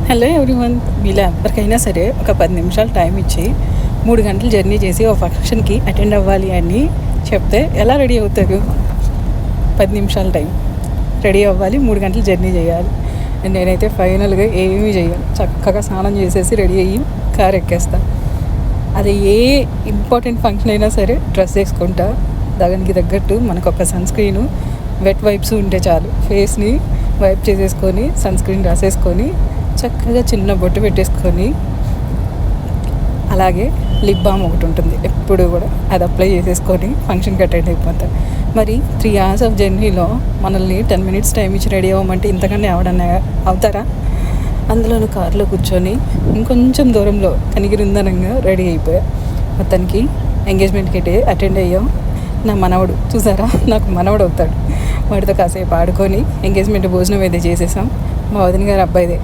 Hello everyone, మీలో ఎవరికైనా సరే ఒక 10 నిమిషాలు టైం ఇచ్చి 3 గంటలు జర్నీ చేసి ఒక ఫంక్షన్కి అటెండ్ అవ్వాలి అని చెప్తే ఎలా రెడీ అవుతారు? 10 నిమిషాల టైం రెడీ అవ్వాలి, 3 గంటలు జర్నీ చేయాలి. నేనైతే ఫైనల్గా ఏమీ చేయను, చక్కగా స్నానం చేసేసి రెడీ అయ్యి కార్ ఎక్కేస్తాను. అది ఏ ఇంపార్టెంట్ ఫంక్షన్ అయినా సరే డ్రెస్ వేసుకుంటా, దానికి తగ్గట్టు మనకు ఒక సన్ స్క్రీను, వెట్ వైప్స్ ఉంటే చాలు. ఫేస్ని వైప్ చేసేసుకొని సన్ స్క్రీన్ రాసేసుకొని చక్కగా చిన్న బొట్టు పెట్టేసుకొని, అలాగే లిప్ బామ్ ఒకటి ఉంటుంది ఎప్పుడు కూడా, అది అప్లై చేసేసుకొని ఫంక్షన్కి అటెండ్ అయిపోతారు. మరి 3 hours ఆఫ్ జర్నీలో మనల్ని 10 minutes టైం ఇచ్చి రెడీ అవ్వమంటే ఇంతకన్నా ఎవడన్నా అవుతారా? అందులోనూ కారులో కూర్చొని ఇంకొంచెం దూరంలో కనిగిరిందనంగా రెడీ అయిపోయా. మొత్తానికి ఎంగేజ్మెంట్కి అటెండ్ అయ్యాం. నా మనవడు చూసారా, నాకు మనవడు అవుతాడు. వాడితో కాసేపు ఆడుకొని ఎంగేజ్మెంట్ భోజనం అయితే చేసేసాం. మా వదిన గారు అబ్బాయిదే.